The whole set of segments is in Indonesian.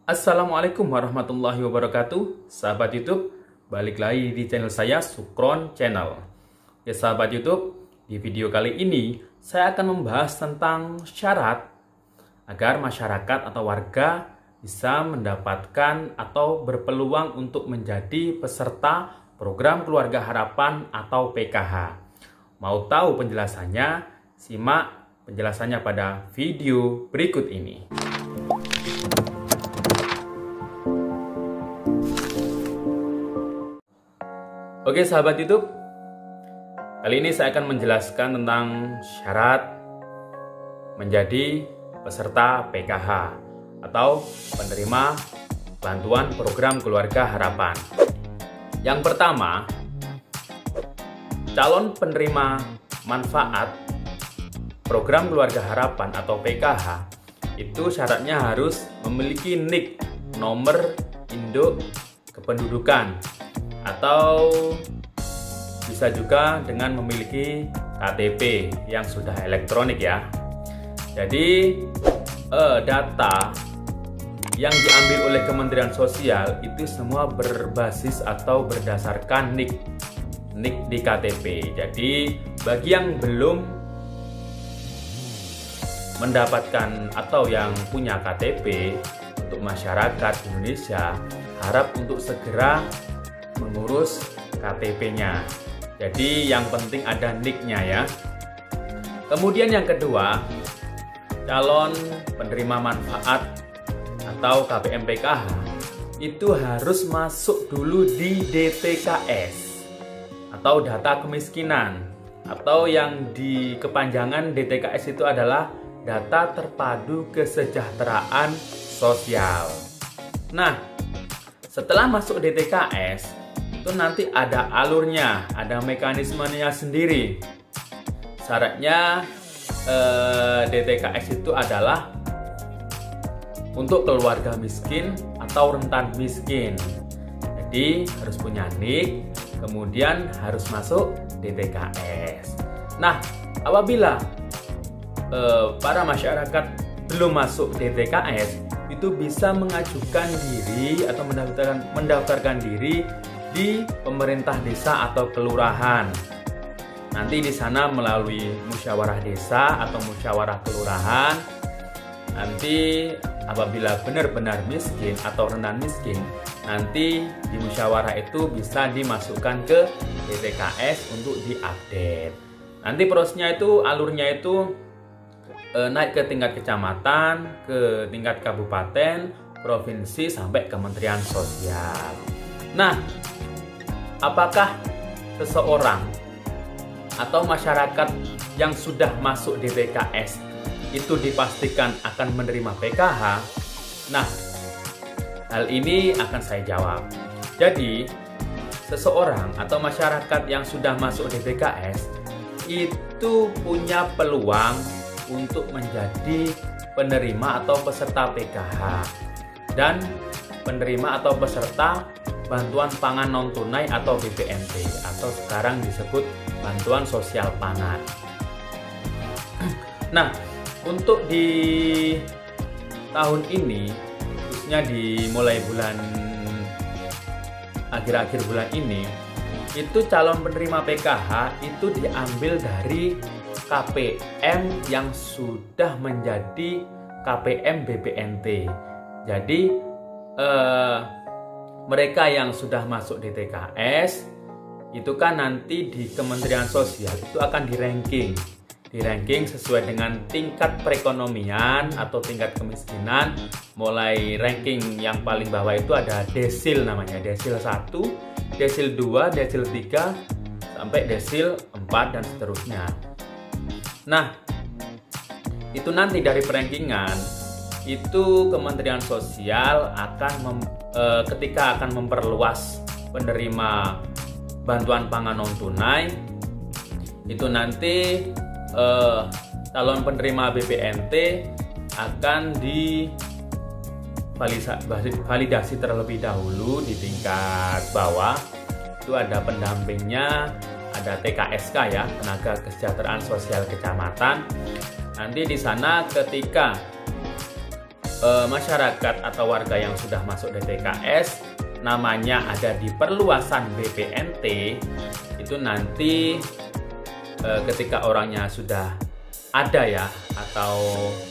Assalamualaikum warahmatullahi wabarakatuh. Sahabat YouTube, balik lagi di channel saya, Sukron Channel. Ya sahabat YouTube, di video kali ini saya akan membahas tentang syarat agar masyarakat atau warga bisa mendapatkan atau berpeluang untuk menjadi peserta program Keluarga Harapan atau PKH. Mau tahu penjelasannya? Simak penjelasannya pada video berikut ini. Oke sahabat YouTube, kali ini saya akan menjelaskan tentang syarat menjadi peserta PKH atau penerima bantuan program Keluarga Harapan. Yang pertama, calon penerima manfaat program Keluarga Harapan atau PKH itu syaratnya harus memiliki NIK, nomor induk kependudukan, atau bisa juga dengan memiliki KTP yang sudah elektronik ya. Jadi data yang diambil oleh Kementerian Sosial itu semua berbasis atau berdasarkan NIK di KTP. Jadi bagi yang belum mendapatkan atau yang punya KTP, untuk masyarakat Indonesia harap untuk segera mengurus KTP-nya. Jadi yang penting ada NIK-nya ya. Kemudian yang kedua, calon penerima manfaat atau KPM PKH itu harus masuk dulu di DTKS atau data kemiskinan, atau yang di kepanjangan DTKS itu adalah data terpadu kesejahteraan sosial. Nah, setelah masuk DTKS itu nanti ada alurnya, ada mekanismenya sendiri. Syaratnya DTKS itu adalah untuk keluarga miskin atau rentan miskin. Jadi harus punya NIK, kemudian harus masuk DTKS. Nah, apabila para masyarakat belum masuk DTKS, itu bisa mengajukan diri atau mendaftarkan diri di pemerintah desa atau kelurahan. Nanti di sana melalui musyawarah desa atau musyawarah kelurahan. Nanti apabila benar-benar miskin atau rentan miskin, nanti di musyawarah itu bisa dimasukkan ke DTKS untuk diupdate. Nanti prosesnya itu, alurnya itu naik ke tingkat kecamatan, ke tingkat kabupaten, provinsi, sampai Kementerian Sosial. Nah, apakah seseorang atau masyarakat yang sudah masuk DTKS itu dipastikan akan menerima PKH? Nah, hal ini akan saya jawab. Jadi, seseorang atau masyarakat yang sudah masuk DTKS itu punya peluang untuk menjadi penerima atau peserta PKH dan penerima atau peserta bantuan pangan non tunai atau BPNT, atau sekarang disebut bantuan sosial pangan. Nah, untuk di tahun ini, khususnya di mulai bulan akhir-akhir bulan ini, itu calon penerima PKH itu diambil dari KPM yang sudah menjadi KPM BPNT. Jadi mereka yang sudah masuk DTKS itu kan nanti di Kementerian Sosial itu akan di ranking sesuai dengan tingkat perekonomian atau tingkat kemiskinan. Mulai ranking yang paling bawah itu ada desil, namanya desil 1, desil 2, desil 3 sampai desil 4 dan seterusnya. Nah, itu nanti dari perankingan itu Kementerian Sosial akan ketika akan memperluas penerima bantuan pangan non tunai, itu nanti calon penerima BPNT akan divalidasi terlebih dahulu di tingkat bawah. Itu ada pendampingnya, ada TKSK ya, Tenaga Kesejahteraan Sosial Kecamatan. Nanti di sana ketika masyarakat atau warga yang sudah masuk DTKS namanya ada di perluasan BPNT, itu nanti ketika orangnya sudah ada ya, atau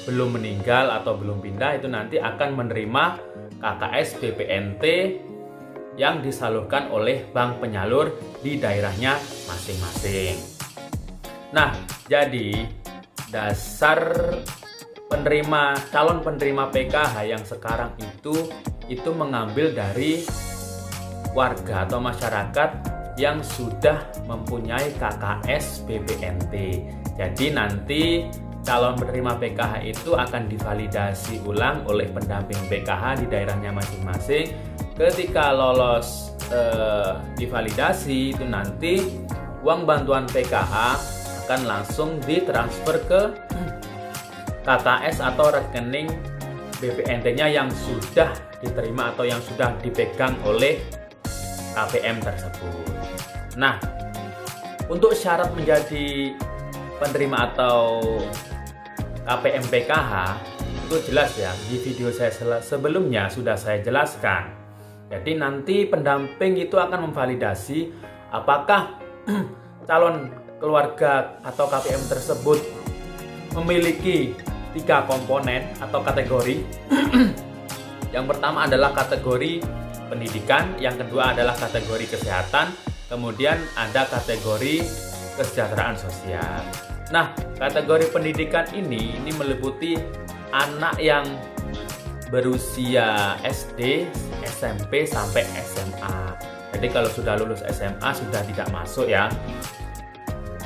belum meninggal atau belum pindah, itu nanti akan menerima KKS BPNT yang disalurkan oleh bank penyalur di daerahnya masing-masing. Nah, jadi dasar calon penerima PKH yang sekarang itu mengambil dari warga atau masyarakat yang sudah mempunyai KKS BPNT. Jadi nanti calon penerima PKH itu akan divalidasi ulang oleh pendamping PKH di daerahnya masing-masing. Ketika lolos divalidasi, itu nanti uang bantuan PKH akan langsung ditransfer ke KKS atau rekening BPNT-nya yang sudah diterima atau yang sudah dipegang oleh KPM tersebut. Nah, untuk syarat menjadi penerima atau KPM PKH itu jelas ya, di video saya sebelumnya sudah saya jelaskan. Jadi nanti pendamping itu akan memvalidasi apakah calon keluarga atau KPM tersebut memiliki 3 komponen atau kategori. Yang pertama adalah kategori pendidikan, yang kedua adalah kategori kesehatan, kemudian ada kategori kesejahteraan sosial. Nah, kategori pendidikan ini meliputi anak yang berusia SD, SMP sampai SMA. Jadi kalau sudah lulus SMA sudah tidak masuk ya.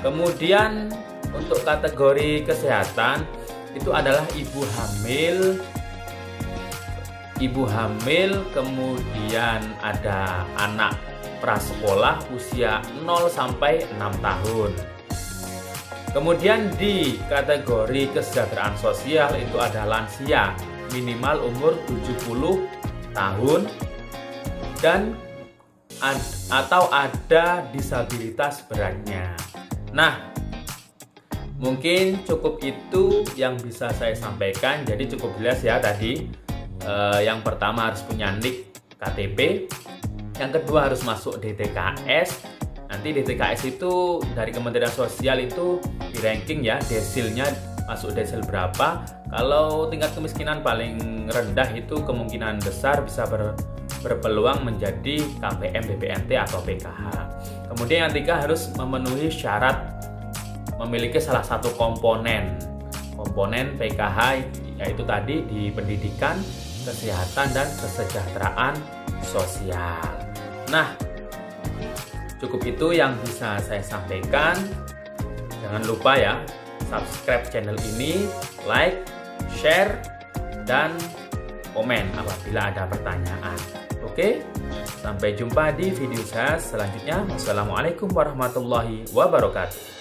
Kemudian untuk kategori kesehatan itu adalah ibu hamil, kemudian ada anak prasekolah usia 0 sampai 6 tahun. Kemudian di kategori kesejahteraan sosial itu ada lansia minimal umur 70 tahun dan atau ada disabilitas beratnya. Nah, mungkin cukup itu yang bisa saya sampaikan. Jadi cukup jelas ya tadi. Yang pertama harus punya NIK KTP, yang kedua harus masuk DTKS. Nanti DTKS itu dari Kementerian Sosial itu di ranking ya, desilnya masuk desil berapa. Kalau tingkat kemiskinan paling rendah itu kemungkinan besar bisa berpeluang menjadi KPM BPNT atau PKH. Kemudian yang ketiga harus memenuhi syarat memiliki salah satu komponen PKH, yaitu tadi di pendidikan, kesehatan, dan kesejahteraan sosial. Nah, cukup itu yang bisa saya sampaikan. Jangan lupa ya, subscribe channel ini, like, share, dan komen apabila ada pertanyaan. Oke, sampai jumpa di video saya selanjutnya. Wassalamualaikum warahmatullahi wabarakatuh.